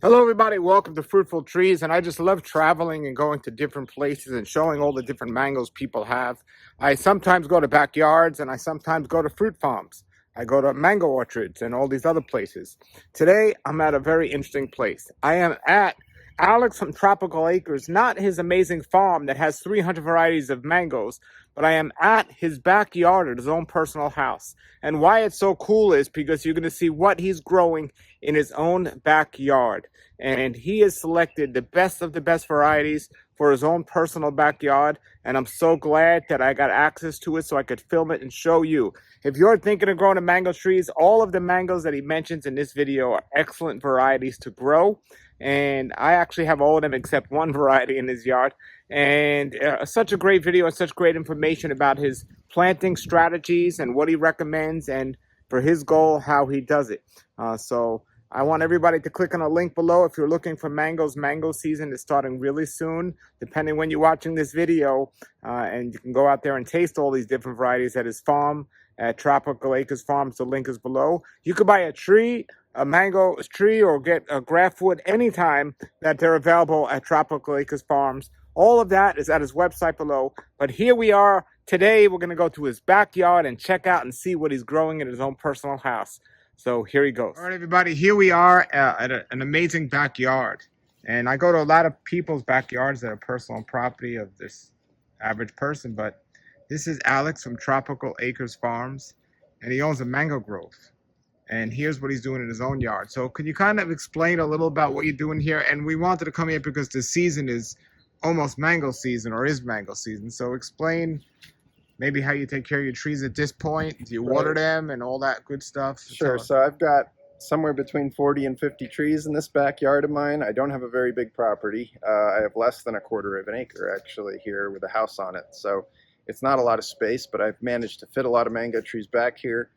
Hello, everybody. Welcome to Fruitful Trees. And I just love traveling and going to different places and showing all the different mangoes people have. I sometimes go to backyards and I sometimes go to fruit farms. I go to mango orchards and all these other places. Today, I'm at a very interesting place. I am at Alex from Tropical Acres, not his amazing farm that has 300 varieties of mangoes, but I am at his backyard at his own personal house. And why it's so cool is because you're going to see what he's growing in his own backyard. And he has selected the best of the best varieties for his own personal backyard. And I'm so glad that I got access to it so I could film it and show you. If you're thinking of growing a mango trees, all of the mangoes that he mentions in this video are excellent varieties to grow. And I actually have all of them except one variety in his yard. And such a great video and such great information about his planting strategies and what he recommends, and for his goal, how he does it. So I want everybody to click on a link below if you're looking for mangoes. Mango season is starting really soon, depending when you're watching this video. And you can go out there and taste all these different varieties at his farm, at Tropical Acres Farms. The link is below. You could buy a tree, a mango tree, or get a graft wood anytime that they're available at Tropical Acres Farms. All of that is at his website below. But here we are today. We're going to go to his backyard and check out and see what he's growing in his own personal house. So here he goes. All right, everybody, here we are at an amazing backyard. And I go to a lot of people's backyards that are personal property of this average person, but this is Alex from Tropical Acres Farms, and he owns a mango grove. And here's what he's doing in his own yard. So could you kind of explain a little about what you're doing here? And we wanted to come here because the season is almost mango season, or is mango season. So explain maybe how you take care of your trees at this point. Do you water them and all that good stuff? Sure. So I've got somewhere between 40 and 50 trees in this backyard of mine. I don't have a very big property. I have less than a quarter of an acre actually here with a house on it. So it's not a lot of space, but I've managed to fit a lot of mango trees back here.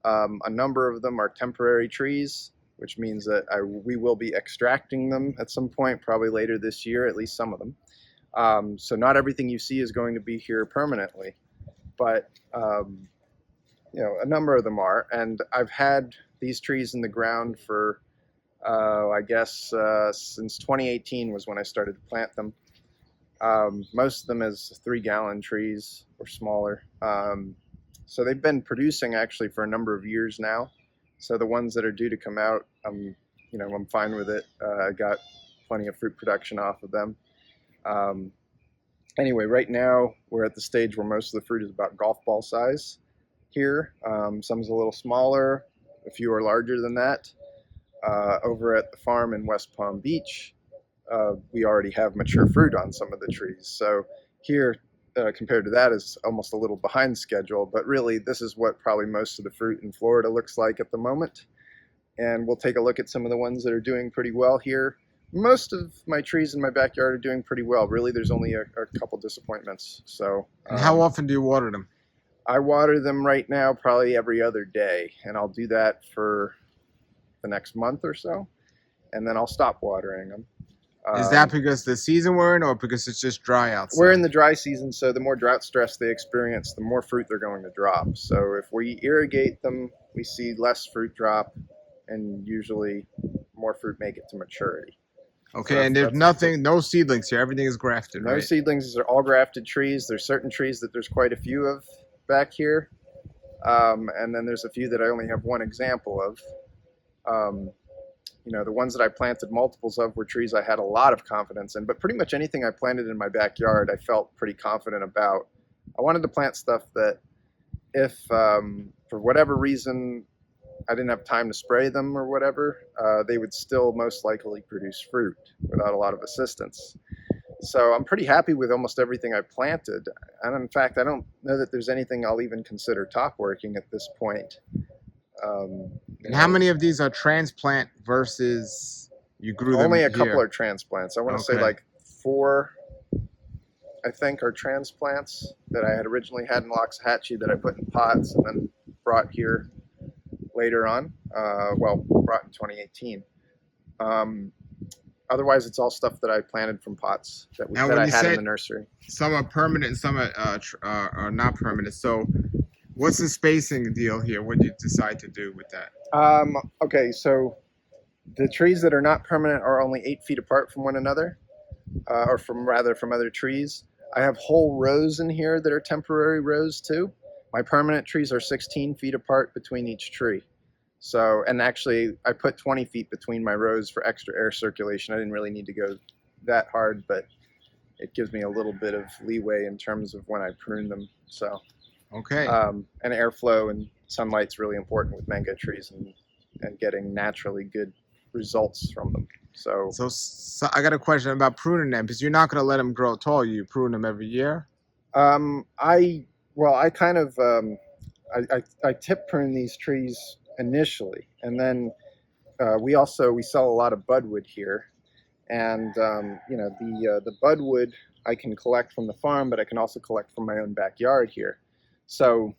A number of them are temporary trees, which means that we will be extracting them at some point, probably later this year, at least some of them. So not everything you see is going to be here permanently. But you know, a number of them are, and I've had these trees in the ground for I guess since 2018 was when I started to plant them. Most of them as 3-gallon trees or smaller. So they've been producing actually for a number of years now. So the ones that are due to come out, you know, I'm fine with it. I got plenty of fruit production off of them. Anyway, right now we're at the stage where most of the fruit is about golf ball size here. Some's a little smaller, a few are larger than that. Over at the farm in West Palm Beach, we already have mature fruit on some of the trees. So here, compared to that, is almost a little behind schedule, but really this is what probably most of the fruit in Florida looks like at the moment. And we'll take a look at some of the ones that are doing pretty well here. Most of my trees in my backyard are doing pretty well. Really, there's only a couple disappointments. So, and how often do you water them? I water them right now probably every other day, and I'll do that for the next month or so, and then I'll stop watering them. Is that because the season we're in, or because it's just dry outside? We're in the dry season, so the more drought stress they experience, the more fruit they're going to drop. So if we irrigate them, we see less fruit drop, and usually more fruit make it to maturity. Okay, so and there's nothing, no seedlings here. Everything is grafted, right? No seedlings. These are all grafted trees. There's certain trees that there's quite a few of back here. And then there's a few that I only have one example of. You know, the ones that I planted multiples of were trees I had a lot of confidence in. But pretty much anything I planted in my backyard, I felt pretty confident about. I wanted to plant stuff that if, for whatever reason, I didn't have time to spray them or whatever, they would still most likely produce fruit without a lot of assistance. So I'm pretty happy with almost everything I planted. And in fact, I don't know that there's anything I'll even consider top working at this point. And how many of these are transplant versus you grew them Only a here? couple are transplants. I want to say like 4, I think, are transplants that I had originally had in Loxahatchee that I put in pots and then brought here later on, well, brought in 2018. Otherwise, it's all stuff that I planted from pots that I had in the nursery. Some are permanent and some are not permanent. So what's the spacing deal here? What did you decide to do with that? Okay, so The trees that are not permanent are only 8 feet apart from one another, or from other trees. I have whole rows in here that are temporary rows too. My permanent trees are 16 feet apart between each tree. So, and actually I put 20 feet between my rows for extra air circulation. I didn't really need to go that hard, but it gives me a little bit of leeway in terms of when I prune them. So, Okay. and airflow and sunlight's really important with mango trees, and getting naturally good results from them. So I got a question about pruning them, because you're not going to let them grow tall. You prune them every year. I kind of I tip prune these trees initially, and then we sell a lot of budwood here, and the budwood I can collect from the farm, but I can also collect from my own backyard here. So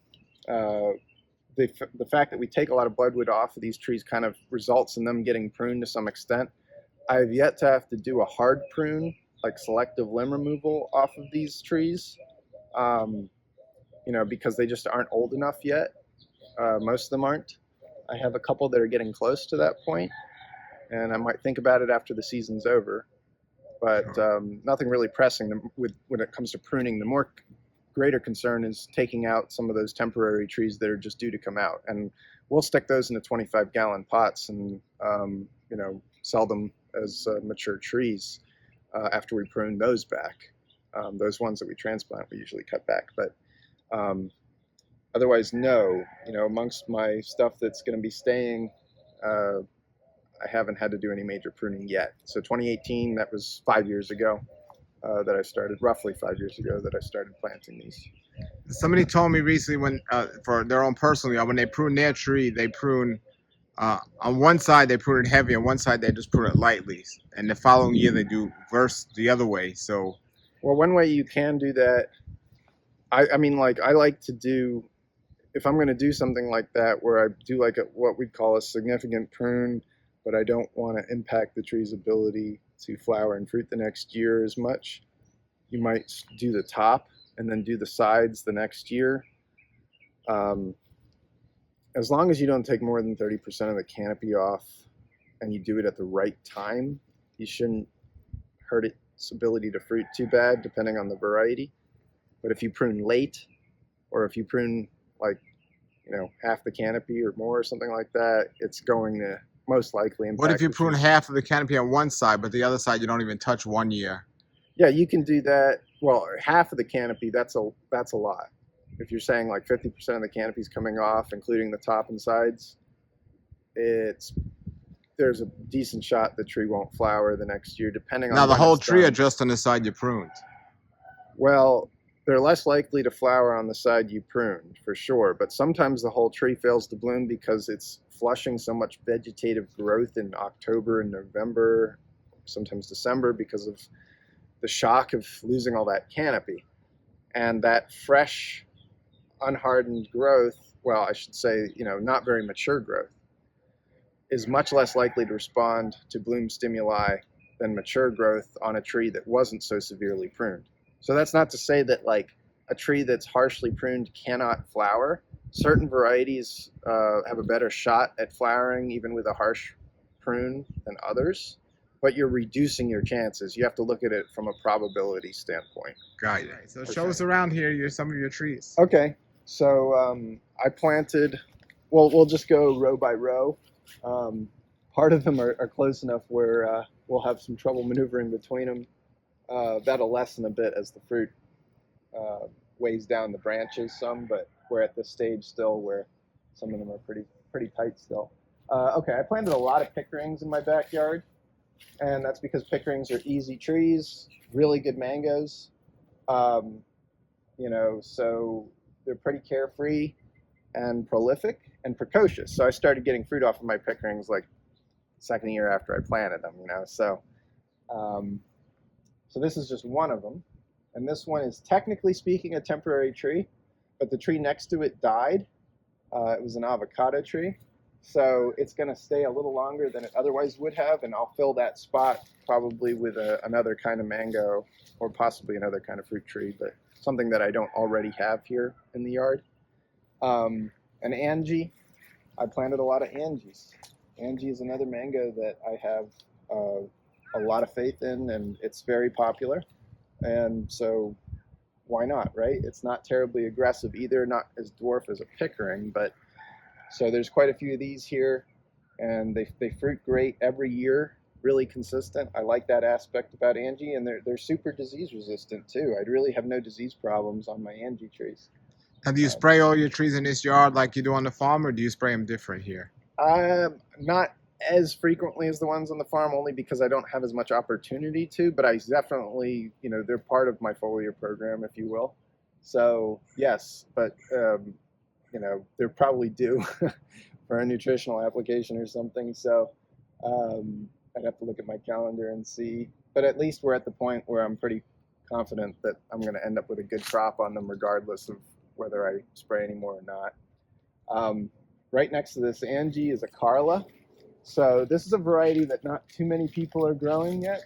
the fact that we take a lot of budwood off of these trees kind of results in them getting pruned to some extent. I've yet to have to do a hard prune, like selective limb removal off of these trees, because they just aren't old enough yet. Most of them aren't. I have a couple that are getting close to that point, and I might think about it after the season's over. But nothing really pressing when it comes to pruning. The more greater concern is taking out some of those temporary trees that are just due to come out, and we'll stick those into 25-gallon pots and sell them as mature trees after we prune those back. Those ones that we transplant, we usually cut back, but otherwise, no. Amongst my stuff that's going to be staying, I haven't had to do any major pruning yet. So 2018, that was 5 years ago that I started, roughly 5 years ago that I started planting these. Somebody told me recently for their own personal, when they prune their tree, they prune on one side they prune it heavy, on one side they just prune it lightly, and the following year they do the other way. So, well, one way you can do that, I like to do, if I'm going to do something like that, where I do like what we'd call a significant prune, but I don't want to impact the tree's ability to flower and fruit the next year as much, you might do the top and then do the sides the next year. As long as you don't take more than 30% of the canopy off and you do it at the right time, you shouldn't hurt its ability to fruit too bad, depending on the variety. But if you prune late, or if you prune half the canopy or more or something like that, it's going to most likely impact. What if you prune half of the canopy on one side, but the other side you don't even touch 1 year? Yeah, you can do that. Well, half of the canopy, that's a lot. If you're saying like 50% of the canopy is coming off, including the top and sides, there's a decent shot the tree won't flower the next year, depending on. Now the when whole it's tree done. or just on the side you pruned? Well, they're less likely to flower on the side you pruned, for sure. But sometimes the whole tree fails to bloom because it's flushing so much vegetative growth in October and November, sometimes December, because of the shock of losing all that canopy. And that fresh, unhardened growth, well, I should say, not very mature growth, is much less likely to respond to bloom stimuli than mature growth on a tree that wasn't so severely pruned. So that's not to say that a tree that's harshly pruned cannot flower. Certain varieties have a better shot at flowering even with a harsh prune than others, but you're reducing your chances. You have to look at it from a probability standpoint. Got it. So show us around here some of your trees. Okay, so I planted, well, we'll just go row by row. Part of them are close enough where we'll have some trouble maneuvering between them. That'll lessen a bit as the fruit weighs down the branches some, but we're at this stage still where some of them are pretty tight still. Okay, I planted a lot of pickerings in my backyard, and that's because pickerings are easy trees, really good mangoes. So they're pretty carefree and prolific and precocious. So I started getting fruit off of my pickerings like second year after I planted them, So this is just one of them. And this one is technically speaking a temporary tree, but the tree next to it died. It was an avocado tree. So it's going to stay a little longer than it otherwise would have, and I'll fill that spot probably with another kind of mango or possibly another kind of fruit tree, but something that I don't already have here in the yard. An Angie. I planted a lot of Angies. Angie is another mango that I have a lot of faith in, and it's very popular. And so why not, right? It's not terribly aggressive either, not as dwarf as a Pickering, but so there's quite a few of these here, and they fruit great every year, really consistent. I like that aspect about Angie, and they're super disease resistant too. I really have no disease problems on my Angie trees. Now, do you spray all your trees in this yard like you do on the farm, or do you spray them different here? Not as frequently as the ones on the farm, only because I don't have as much opportunity to, but I definitely, they're part of my foliar program, if you will. So yes, but they're probably due for a nutritional application or something. So I'd have to look at my calendar and see. But at least we're at the point where I'm pretty confident that I'm going to end up with a good crop on them, regardless of whether I spray anymore or not. Right next to this Angie is a Carla. So this is a variety that not too many people are growing yet.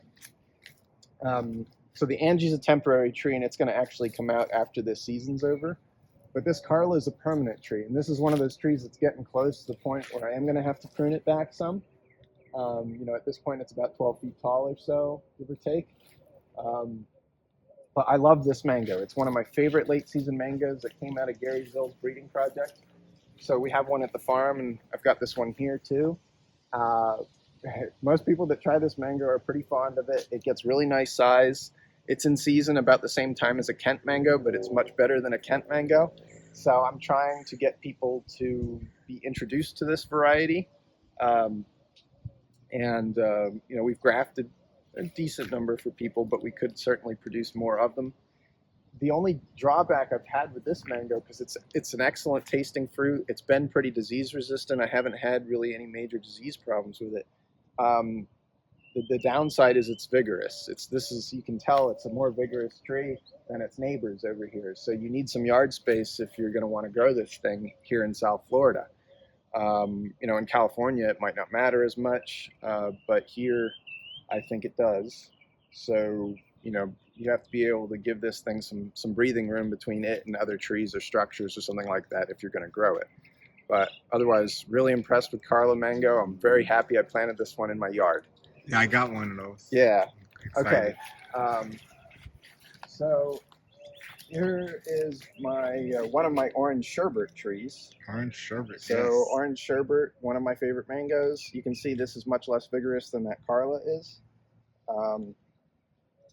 So the Angie's a temporary tree, and it's going to actually come out after this season's over. But this Carla is a permanent tree, and this is one of those trees that's getting close to the point where I am going to have to prune it back some. At this point, it's about 12 feet tall or so, give or take. But I love this mango. It's one of my favorite late season mangoes that came out of Gary Zill's breeding project. So we have one at the farm, and I've got this one here too. Most people that try this mango are pretty fond of it. It gets really nice size. It's in season about the same time as a Kent mango, but it's much better than a Kent mango. So I'm trying to get people to be introduced to this variety. We've grafted a decent number for people, but we could certainly produce more of them. The only drawback I've had with this mango, because it's an excellent tasting fruit, it's been pretty disease resistant. I haven't had really any major disease problems with it. The downside is it's vigorous. You can tell it's a more vigorous tree than its neighbors over here. So you need some yard space if you're going to want to grow this thing here in South Florida. In California, it might not matter as much, but here, I think it does. So, you have to be able to give this thing some breathing room between it and other trees or structures or something like that if you're going to grow it. But otherwise, really impressed with Carla mango. I'm very happy I planted this one in my yard. Yeah, I got one of those. Yeah. Excited. Okay. So here is one of my orange sherbet trees. Orange sherbet. So yes. Orange sherbet, one of my favorite mangoes. You can see this is much less vigorous than that Carla is.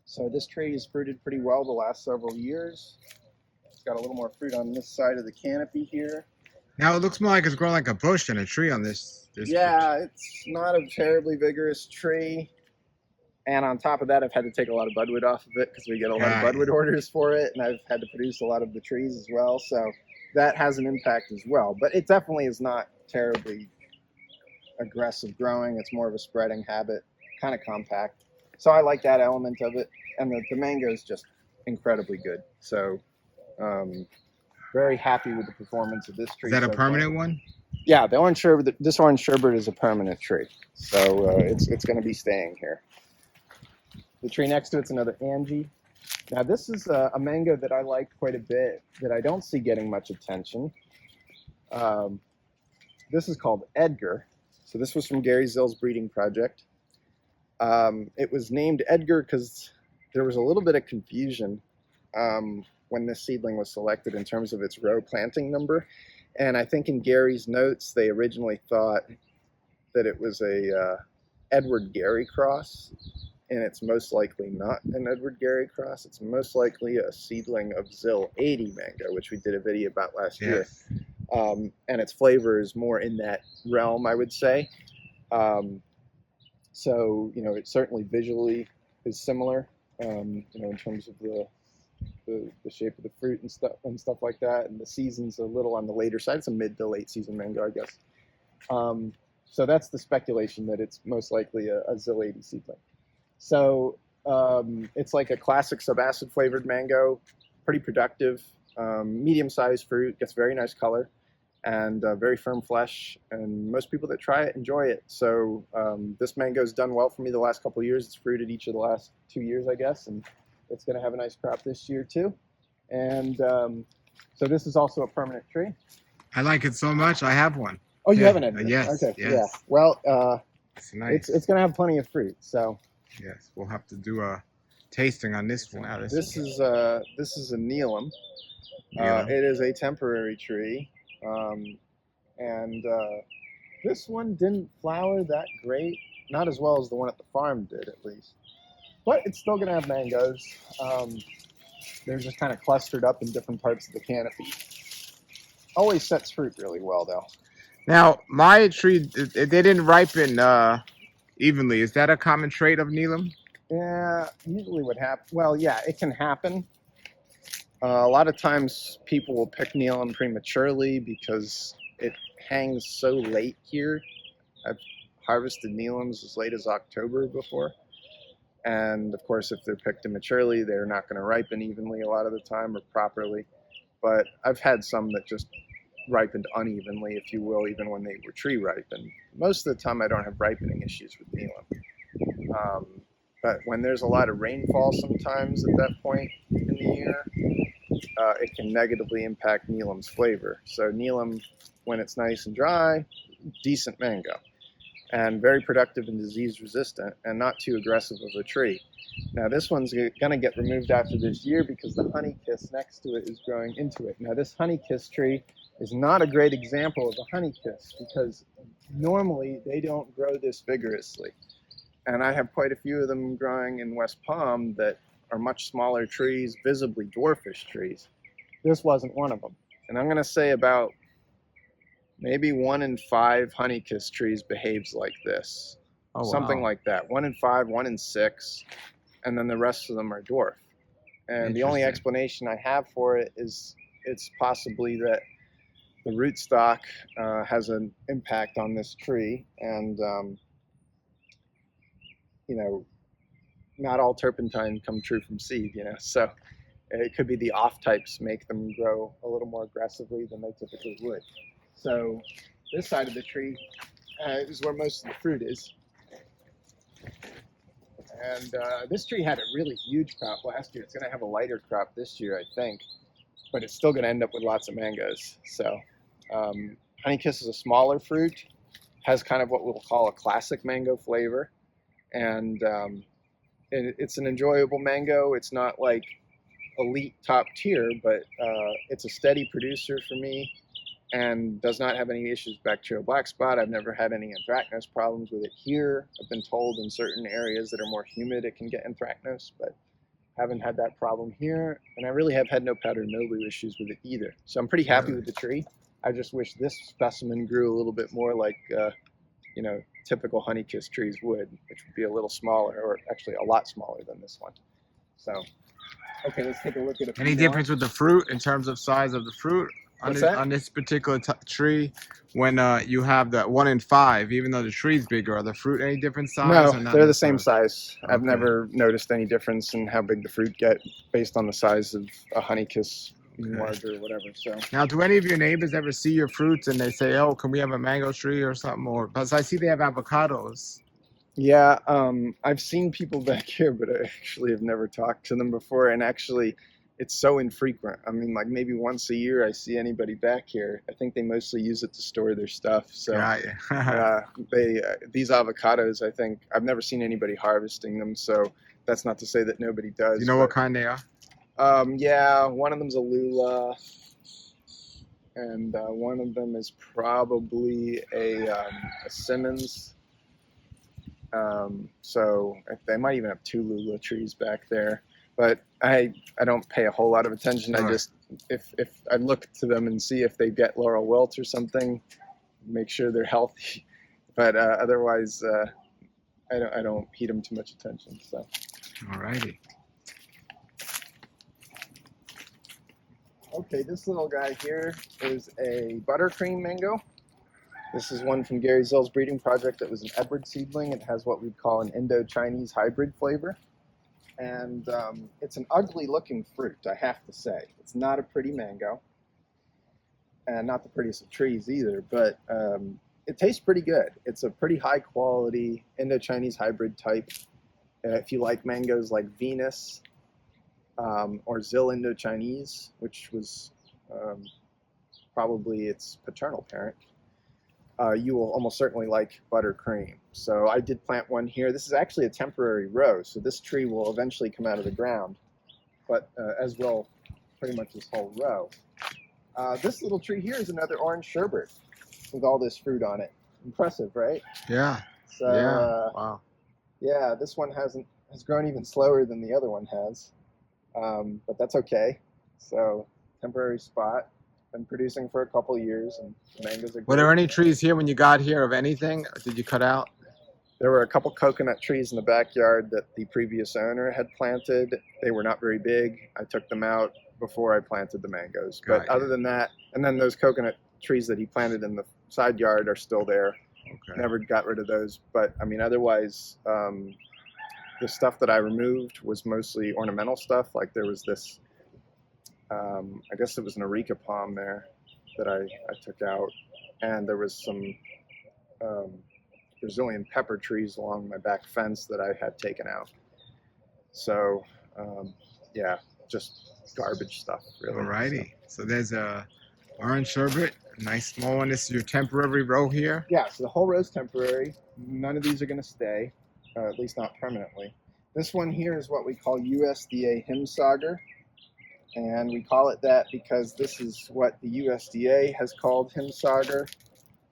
So this tree has fruited pretty well the last several years. It's got a little more fruit on this side of the canopy here. Now it looks more like it's growing like a bush than a tree on this. Yeah, it's not a terribly vigorous tree. And on top of that, I've had to take a lot of budwood off of it because we get a lot of budwood orders for it, and I've had to produce a lot of the trees as well. So that has an impact as well. But it definitely is not terribly aggressive growing. It's more of a spreading habit, kind of compact. So I like that element of it. And the mango is just incredibly good. So very happy with the performance of this tree. Is that a permanent one? Yeah, this orange sherbet is a permanent tree. So it's going to be staying here. The tree next to it's another Angie. Now this is a mango that I like quite a bit that I don't see getting much attention. This is called Edgar. So this was from Gary Zill's breeding project. It was named Edgar because there was a little bit of confusion when this seedling was selected in terms of its row planting number. And I think in Gary's notes, they originally thought that it was a Edward Gary cross. And it's most likely not an Edward Gary cross. It's most likely a seedling of Zill 80 mango, which we did a video about last year. And its flavor is more in that realm, I would say. So, it certainly visually is similar, in terms of the shape of the fruit and stuff like that. And the season's a little on the later side. It's a mid to late season mango, I guess. So that's the speculation that it's most likely a Zill 80 seedling. So it's like a classic subacid flavored mango, pretty productive, medium-sized fruit, gets very nice color, and very firm flesh. And most people that try it enjoy it. So this mango's done well for me the last couple of years. It's fruited each of the last 2 years, I guess, and it's going to have a nice crop this year too. And so this is also a permanent tree. I like it so much. I have one. Oh, you Yeah. haven't had it. Yes. Okay, yeah. Yes. Well, It's nice. it's gonna have plenty of fruit. So Yes. We'll have to do a tasting on this one. Now this is a Neelam. Neelam. It is a temporary tree, and this one didn't flower that great. Not as well as the one at the farm did, at least. But it's still gonna have mangoes. They're just kind of clustered up in different parts of the canopy. Always sets fruit really well, though. Now, my tree, they didn't ripen evenly. Is that a common trait of Neelam? Yeah, usually what happens, well, yeah, it can happen. A lot of times people will pick Neelam prematurely because it hangs so late here. I've harvested Neelams as late as October before. And of course, if they're picked immaturely, they're not going to ripen evenly a lot of the time or properly. But I've had some that just ripened unevenly, if you will, even when they were tree ripened. Most of the time, I don't have ripening issues with Neelam. But when there's a lot of rainfall sometimes at that point in the year, it can negatively impact Neelam's flavor. So Neelam, when it's nice and dry, decent mango, and very productive and disease resistant, and not too aggressive of a tree. Now this one's going to get removed after this year because the honeykiss next to it is growing into it. Now this honeykiss tree is not a great example of a honeykiss because normally they don't grow this vigorously. And I have quite a few of them growing in West Palm that are much smaller trees, visibly dwarfish trees. This wasn't one of them. And I'm going to say about maybe 1 in 5 honeykiss trees behaves like this. Oh, Something wow. like that. 1 in 5, 1 in 6, and then the rest of them are dwarf. And the only Interesting. explanation I have for it is it's possibly that the rootstock has an impact on this tree, and you know, not all turpentine come true from seed, you know. So it could be the off types make them grow a little more aggressively than they typically would. So this side of the tree is where most of the fruit is. And this tree had a really huge crop last year. It's going to have a lighter crop this year, I think, but it's still going to end up with lots of mangoes. So honeykiss is a smaller fruit, has kind of what we'll call a classic mango flavor, and it's an enjoyable mango. It's not like elite top tier, but it's a steady producer for me and does not have any issues with bacterial black spot. I've never had any anthracnose problems with it here. I've been told in certain areas that are more humid it can get anthracnose, but haven't had that problem here. And I really have had no powdery mildew issues with it either. So I'm pretty happy with the tree. I just wish this specimen grew a little bit more like, you know, typical honeykiss trees would, which would be a little smaller, or actually a lot smaller than this one. So, okay, let's take a look at a few Any more. difference with the fruit in terms of size of the fruit on What's this, that? on this particular tree? When you have the 1 in 5, even though the tree's bigger, are the fruit any different size? No, Or not they're the same necessarily? size. I've Okay. never noticed any difference in how big the fruit get based on the size of a honeykiss being Okay. larger or whatever. So Now, do any of your neighbors ever see your fruits and they say, "Oh, can we have a mango tree or something?" Or because I see they have avocados. yeah, I've seen people back here, but I actually have never talked to them before. And actually, it's so infrequent. I mean, like maybe once a year I see anybody back here. I think they mostly use it to store their stuff. So Got you. these avocados, I think I've never seen anybody harvesting them. So that's not to say that nobody does. Do you know what kind they are? Yeah, one of them's a Lula, and one of them is probably a Simmons. So they might even have 2 Lula trees back there. But I don't pay a whole lot of attention. I Right. just if I look to them and see if they get laurel wilt or something, make sure they're healthy. But otherwise, I don't heed them too much attention. So. Alrighty. Okay, this little guy here is a buttercream mango. This is one from Gary Zill's breeding project that was an Edward seedling. It has what we'd call an Indo-Chinese hybrid flavor. And it's an ugly looking fruit, I have to say. It's not a pretty mango, and not the prettiest of trees either, but it tastes pretty good. It's a pretty high quality Indo-Chinese hybrid type. If you like mangoes like Venus, or Zill Indo-Chinese, which was probably its paternal parent. you will almost certainly like buttercream. So I did plant one here. This is actually a temporary row, so this tree will eventually come out of the ground, but as will pretty much this whole row. This little tree here is another orange sherbet with all this fruit on it. Impressive, right? Yeah. So Yeah. Wow. yeah, this one has grown even slower than the other one has, but that's okay. So temporary spot. Been producing for a couple years, and the mangoes are Were great. there any trees here when you got here of anything? Or did you cut out? There were a couple coconut trees in the backyard that the previous owner had planted. They were not very big. I took them out before I planted the mangoes. But Got other you. than that, and then those coconut trees that he planted in the side yard are still there. Okay. Never got rid of those. But I mean, otherwise, the stuff that I removed was mostly ornamental stuff. Like there was this, I guess it was an areca palm there that I took out. And there was some Brazilian pepper trees along my back fence that I had taken out. So, yeah, just garbage stuff, really. Alrighty. So there's a orange sherbet, a nice small one. This is your temporary row here. Yeah, so the whole row's temporary. None of these are going to stay, at least not permanently. This one here is what we call USDA Himsager. And we call it that because this is what the USDA has called Himsager,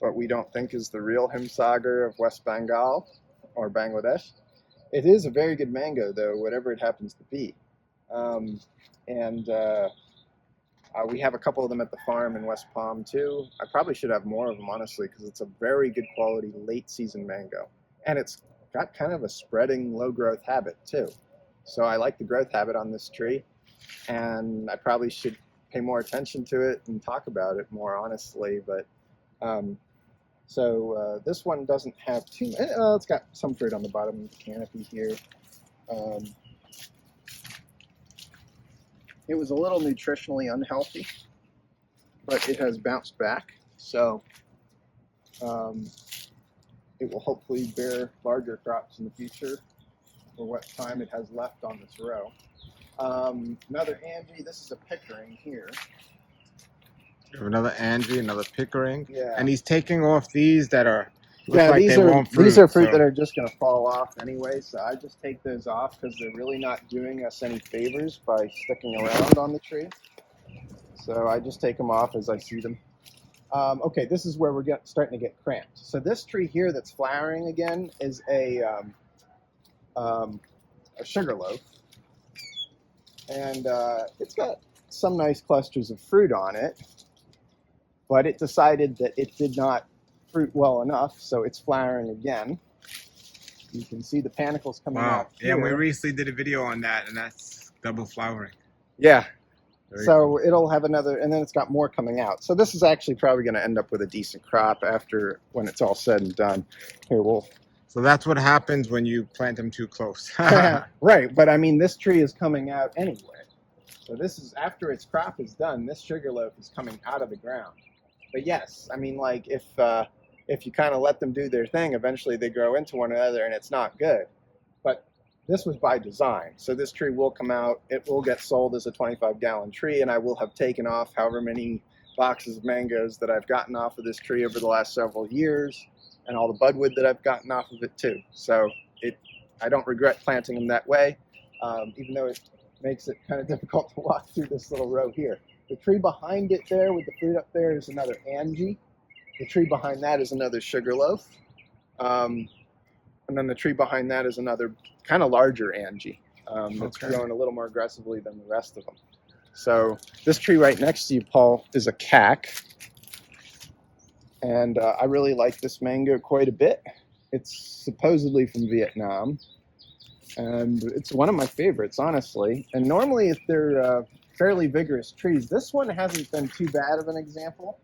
but we don't think is the real Himsager of West Bengal or Bangladesh. It is a very good mango, though, whatever it happens to be. We have a couple of them at the farm in West Palm, too. I probably should have more of them, honestly, because it's a very good quality late season mango. And it's got kind of a spreading low growth habit, too. So I like the growth habit on this tree, and I probably should pay more attention to it and talk about it more honestly. But this one doesn't have too much. It's got some fruit on the bottom of the canopy here. It was a little nutritionally unhealthy, but it has bounced back. So it will hopefully bear larger crops in the future for what time it has left on this row. Another Angie, this is a Pickering here. You have another Angie, another Pickering. Yeah. And he's taking off these that are, Yeah, like these they are won't fruit, these are fruit so- that are just going to fall off anyway. So I just take those off because they're really not doing us any favors by sticking around on the tree. So I just take them off as I see them. Okay, this is where we're starting to get cramped. So this tree here that's flowering again is a sugarloaf, and it's got some nice clusters of fruit on it. But it decided that it did not fruit well enough, so it's flowering again. You can see the panicles coming out Yeah, here. we recently did a video on that, and that's double flowering. Yeah. Very So cool. it'll have another, and then it's got more coming out. So this is actually probably going to end up with a decent crop after when it's all said and done. Here, So that's what happens when you plant them too close. right, but I mean, this tree is coming out anyway. So this is after its crop is done. This sugarloaf is coming out of the ground. But yes, I mean, like if you kind of let them do their thing, eventually they grow into one another, and it's not good. But this was by design. So this tree will come out. It will get sold as a 25-gallon tree, and I will have taken off however many boxes of mangoes that I've gotten off of this tree over the last several years, and all the budwood that I've gotten off of it too. So I don't regret planting them that way, even though it makes it kind of difficult to walk through this little row here. The tree behind it there with the fruit up there is another Angie. The tree behind that is another sugarloaf. And then the tree behind that is another kind of larger Angie that's growing a little more aggressively than the rest of them. So this tree right next to you, Paul, is a cac. And I really like this mango quite a bit. It's supposedly from Vietnam. And it's one of my favorites, honestly. And normally if they're fairly vigorous trees, this one hasn't been too bad of an example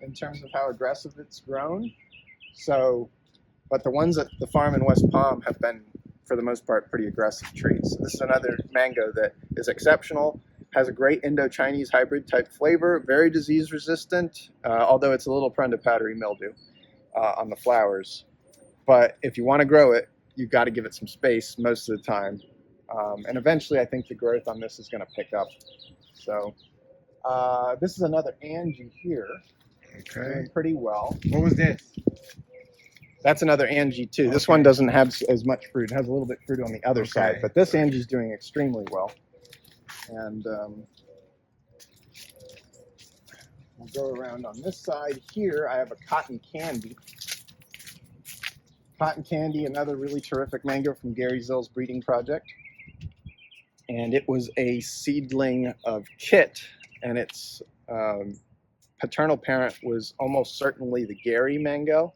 in terms of how aggressive it's grown. So, but the ones at the farm in West Palm have been, for the most part, pretty aggressive trees. So this is another mango that is exceptional, has a great Indo-Chinese hybrid type flavor, very disease resistant, although it's a little prone to powdery mildew on the flowers. But if you want to grow it, you've got to give it some space most of the time. And eventually I think the growth on this is going to pick up. So this is another Angie here. Okay. doing pretty well. What was this? That's another Angie too. This Okay. one doesn't have as much fruit. It has a little bit of fruit on the other side, Okay. but this Angie's doing extremely well. And we'll go around on this side here. I have a cotton candy. Cotton candy, another really terrific mango from Gary Zill's breeding project. And it was a seedling of Kit, and its paternal parent was almost certainly the Gary mango.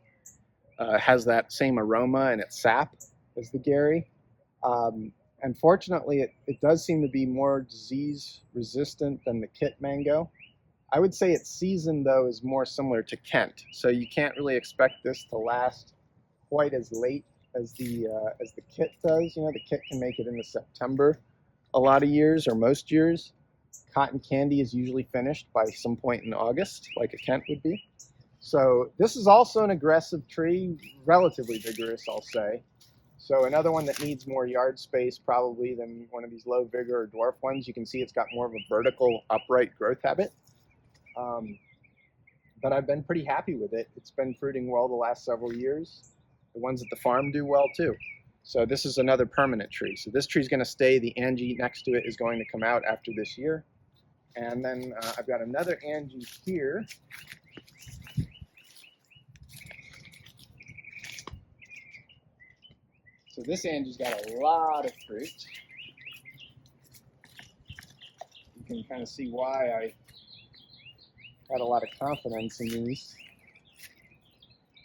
Has that same aroma and its sap as the Gary. Unfortunately, it does seem to be more disease resistant than the Kit mango. I would say its season, though, is more similar to Kent. So you can't really expect this to last quite as late as the Kit does. You know, the Kit can make it into September a lot of years, or most years. Cotton candy is usually finished by some point in August, like a Kent would be. So this is also an aggressive tree, relatively vigorous, I'll say. So another one that needs more yard space probably than one of these low vigor or dwarf ones. You can see it's got more of a vertical upright growth habit. But I've been pretty happy with it. It's been fruiting well the last several years. The ones at the farm do well too. So this is another permanent tree. So this tree is going to stay. The Angie next to it is going to come out after this year. And then I've got another Angie here. So this Angie's got a lot of fruit. You can kind of see why I had a lot of confidence in these.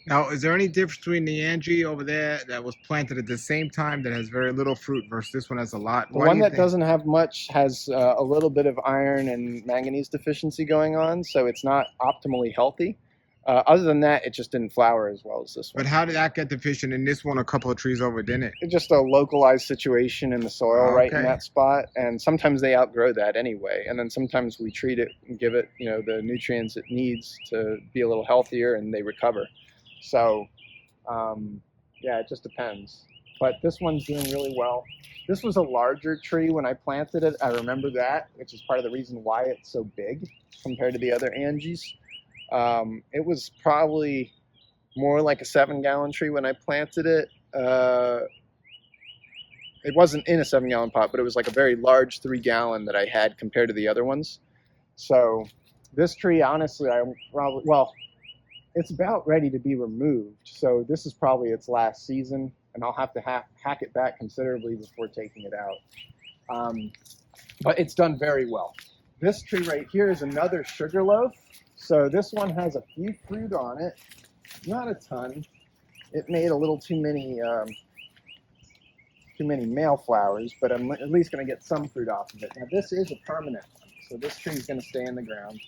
Now, is there any difference between the Angie over there that was planted at the same time that has very little fruit versus this one has a lot? The one that doesn't have much has a little bit of iron and manganese deficiency going on, so it's not optimally healthy. Other than that, it just didn't flower as well as this one. But how did that get deficient in this one a couple of trees over, didn't it? It's just a localized situation in the soil right in Okay. that spot, and sometimes they outgrow that anyway. And then sometimes we treat it and give it, you know, the nutrients it needs to be a little healthier, and they recover. So, yeah, it just depends. But this one's doing really well. This was a larger tree when I planted it. I remember that, which is part of the reason why it's so big compared to the other Angies. It was probably more like a 7-gallon tree when I planted it. It wasn't in a 7-gallon pot, but it was like a very large 3-gallon that I had compared to the other ones. So this tree, honestly, it's about ready to be removed. So this is probably its last season, and I'll have to hack it back considerably before taking it out. But it's done very well. This tree right here is another sugarloaf. So this one has a few fruit on it, not a ton. It made a little too many male flowers, but I'm at least going to get some fruit off of it. Now this is a permanent one, so this tree is going to stay in the ground.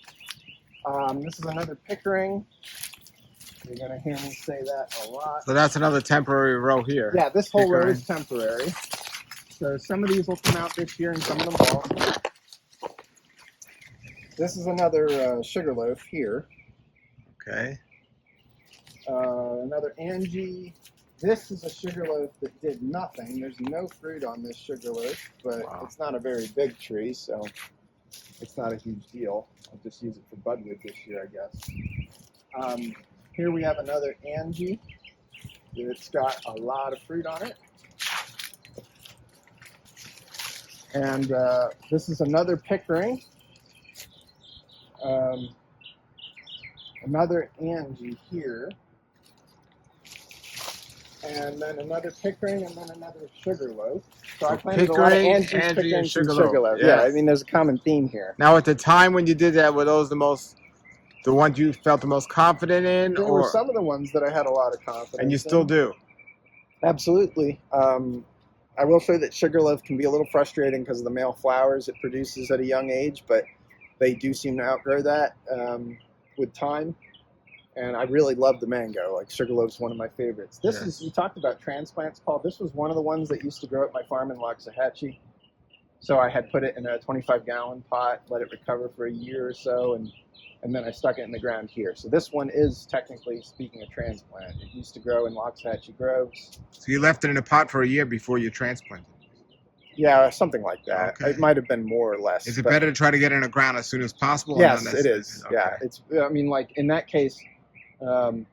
This is another Pickering. You're going to hear me say that a lot. So that's another temporary row here. Yeah, this whole row Pickering. is temporary. So some of these will come out this year and some of them won't. This is another sugarloaf here. Okay. Another Angie. This is a sugarloaf that did nothing. There's no fruit on this sugarloaf, but Wow. It's not a very big tree, so it's not a huge deal. I'll just use it for budwood this year, I guess. Here we have another Angie. It's got a lot of fruit on it. And this is another Pickering. Another Angie here. And then another Pickering, and then another Sugarloaf. So I planted a lot of Pickering, Angies, Angie, Pickerings, and and Sugarloaf. Sugarloaf. Yes. Yeah, I mean, there's a common theme here. Now, at the time when you did that, were those the ones you felt the most confident in? There were some of the ones that I had a lot of confidence And you still in. do? Absolutely. I will say that Sugarloaf can be a little frustrating because of the male flowers it produces at a young age, but they do seem to outgrow that with time. And I really love the mango. Like Sugarloaf's one of my favorites. This is, you talked about transplants, Paul. This was one of the ones that used to grow at my farm in Loxahatchee. So I had put it in a 25-gallon pot, let it recover for a year or so, and then I stuck it in the ground here. So this one is, technically speaking, a transplant. It used to grow in Loxahatchee Groves. So you left it in a pot for a year before you transplanted? Yeah, something like that. Okay. It might have been more or less. Is it but better to try to get in the ground as soon as possible? Or Yes, not it necessarily? is. Okay. Yeah, it's. I mean, like in that case, um,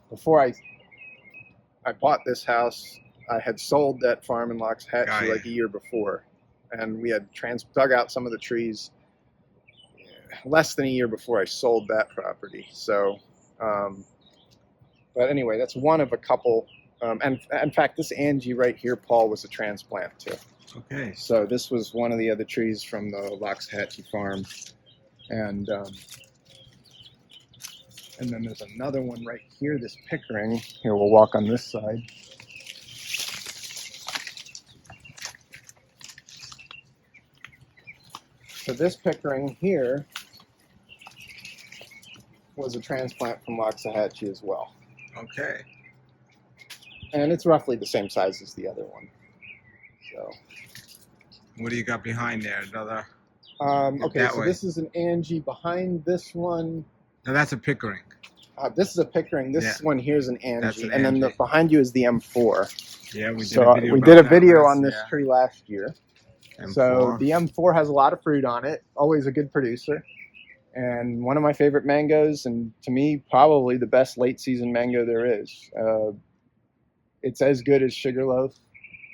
before I bought this house, I had sold that farm in Loxahatchee like a year before, and we had dug out some of the trees less than a year before I sold that property. So, but anyway, that's one of a couple. And in fact, this Angie right here, Paul, was a transplant too. Okay. So this was one of the other trees from the Loxahatchee farm, and then there's another one right here, this Pickering. Here, we'll walk on this side. So this Pickering here was a transplant from Loxahatchee as well. Okay. And it's roughly the same size as the other one. So. What do you got behind there? Another. Okay, so this is an Angie. Behind this one. No, that's a Pickering. This is a Pickering. This one here is an Angie. An and then behind you is the M4. Yeah, we did a video on this tree last year. M4. So the M4 has a lot of fruit on it. Always a good producer. And one of my favorite mangoes, and to me, probably the best late season mango there is. It's as good as Sugarloaf,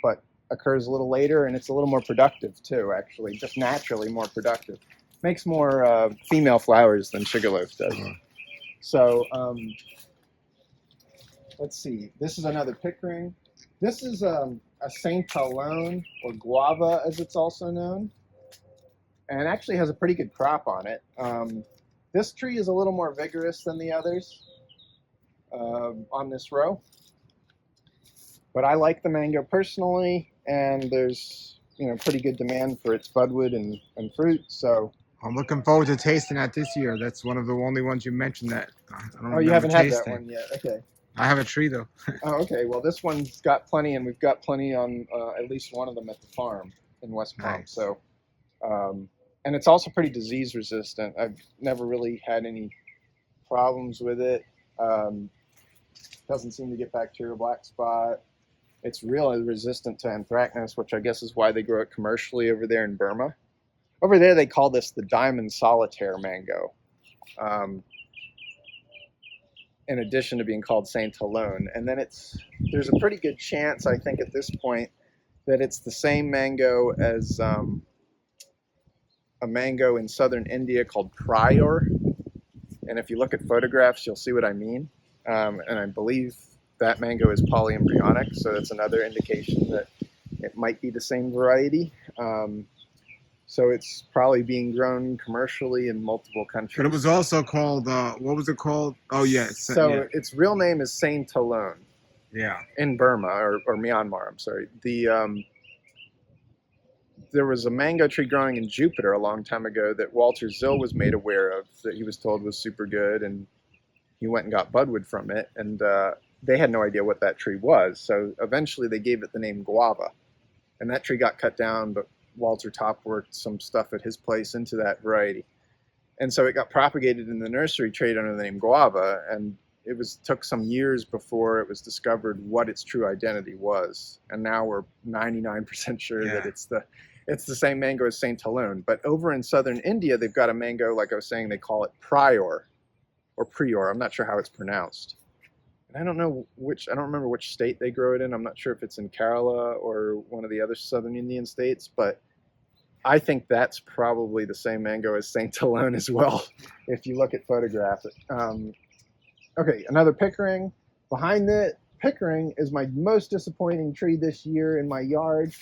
but occurs a little later, and it's a little more productive too, actually, just naturally more productive. Makes more female flowers than Sugarloaf does. So let's see. This is another Pickering. This is a Saint Talone, or guava as it's also known, and actually has a pretty good crop on it. This tree is a little more vigorous than the others on this row. But I like the mango personally, and there's pretty good demand for its budwood and fruit. So I'm looking forward to tasting that this year. That's one of the only ones you mentioned that I don't you haven't had tasting. that one yet. Okay. I have a tree though. Oh, okay. Well, this one's got plenty, and we've got plenty on at least one of them at the farm in West Palm. Nice. So, and it's also pretty disease resistant. I've never really had any problems with it. Doesn't seem to get bacterial black spot. It's really resistant to anthracnose, which I guess is why they grow it commercially over there in Burma. Over there, they call this the diamond solitaire mango, in addition to being called Saint Talone. And then there's a pretty good chance, I think, at this point, that it's the same mango as a mango in southern India called Prior. And if you look at photographs, you'll see what I mean. And I believe that mango is polyembryonic, so that's another indication that it might be the same variety. So it's probably being grown commercially in multiple countries. But it was also called, what was it called? Oh, yes. So its real name is Saint Talone. Yeah. In Burma, or Myanmar, I'm sorry. There was a mango tree growing in Jupiter a long time ago that Walter Zill was made aware of, that he was told was super good, and he went and got budwood from it, and they had no idea what that tree was. So eventually they gave it the name guava, and that tree got cut down, but Walter top worked some stuff at his place into that variety. And so it got propagated in the nursery trade under the name guava, and it took some years before it was discovered what its true identity was. And now we're 99% sure that it's the same mango as Saint Talone. But over in southern India, they've got a mango, like I was saying, they call it Prior, or Prior. I'm not sure how it's pronounced. And I don't remember which state they grow it in. I'm not sure if it's in Kerala or one of the other southern Indian states, but I think that's probably the same mango as Saint Talone as well, if you look at photographs. Okay, another Pickering. Behind the Pickering is my most disappointing tree this year in my yard.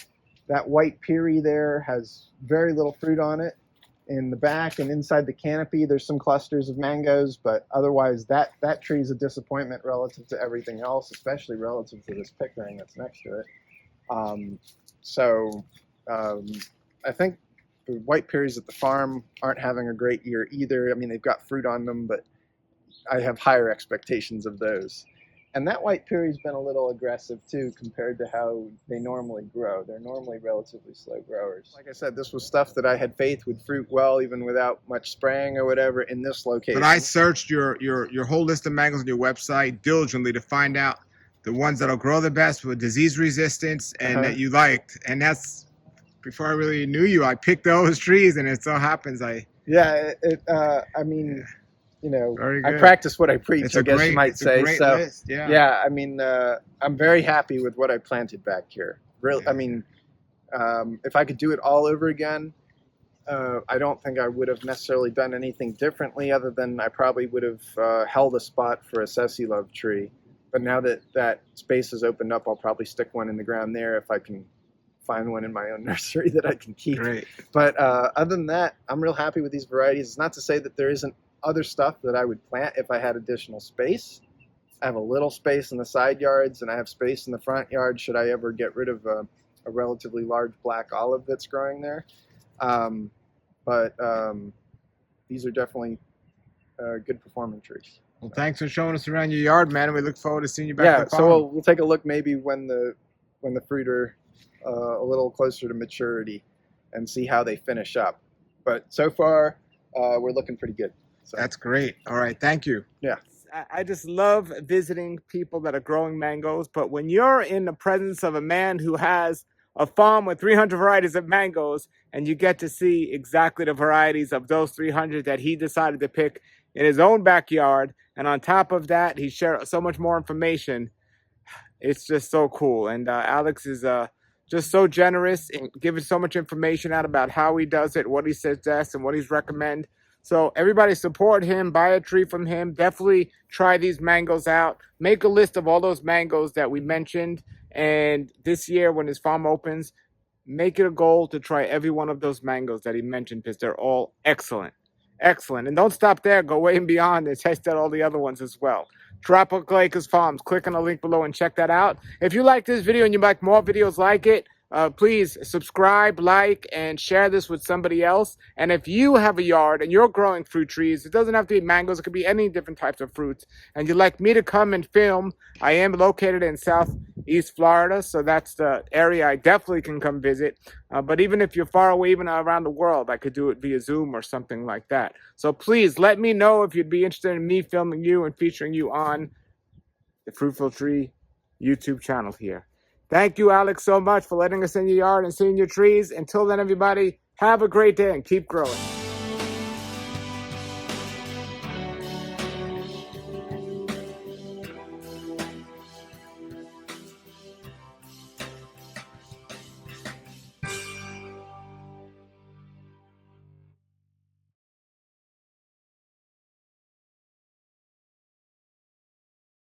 That white Piri there has very little fruit on it. In the back and inside the canopy, there's some clusters of mangoes, but otherwise that tree is a disappointment relative to everything else, especially relative to this Pickering that's next to it. I think the white Piris at the farm aren't having a great year either. I mean, they've got fruit on them, but I have higher expectations of those. And that white Piri's been a little aggressive too compared to how they normally grow. They're normally relatively slow growers. Like I said, this was stuff that I had faith would fruit well even without much spraying or whatever in this location. But I searched your whole list of mangoes on your website diligently to find out the ones that'll grow the best with disease resistance and that you liked. And that's before I really knew you, I picked those trees, and it so happens Yeah, I mean, you know, very I good. practice what I preach, It's I a guess great, you might it's a say. great So, list. Yeah. yeah, I mean, I'm very happy with what I planted back here. Really, I mean, if I could do it all over again, I don't think I would have necessarily done anything differently, other than I probably would have held a spot for a Sessi Love tree. But now that that space has opened up, I'll probably stick one in the ground there if I can find one in my own nursery that I can keep. Great. But other than that, I'm real happy with these varieties. It's not to say that there isn't other stuff that I would plant if I had additional space. I have a little space in the side yards, and I have space in the front yard should I ever get rid of a relatively large black olive that's growing there. But these are definitely good performing trees. Well, thanks for showing us around your yard, man. And we look forward to seeing you back at Yeah, the farm. so we'll take a look maybe when the fruit are a little closer to maturity, and see how they finish up. But so far, we're looking pretty good. So. That's great. All right, thank you. Yeah. I just love visiting people that are growing mangoes, but when you're in the presence of a man who has a farm with 300 varieties of mangoes, and you get to see exactly the varieties of those 300 that he decided to pick in his own backyard, and on top of that, he shared so much more information, it's just so cool. And Alex is just so generous and giving so much information out about how he does it, what he suggests, and what he's recommend. So everybody support him, buy a tree from him. Definitely try these mangoes out. Make a list of all those mangoes that we mentioned. And this year when his farm opens, make it a goal to try every one of those mangoes that he mentioned, because they're all excellent. Excellent. And don't stop there. Go way and beyond and test out all the other ones as well. Tropical Acres Farms. Click on the link below and check that out. If you like this video and you'd like more videos like it, please subscribe, like, and share this with somebody else. And if you have a yard and you're growing fruit trees, it doesn't have to be mangoes, it could be any different types of fruits, and you'd like me to come and film, I am located in Southeast Florida, so that's the area I definitely can come visit. But even if you're far away, even around the world, I could do it via Zoom or something like that. So please let me know if you'd be interested in me filming you and featuring you on the Fruitful Tree YouTube channel here. Thank you, Alex, so much for letting us in your yard and seeing your trees. Until then, everybody, have a great day and keep growing.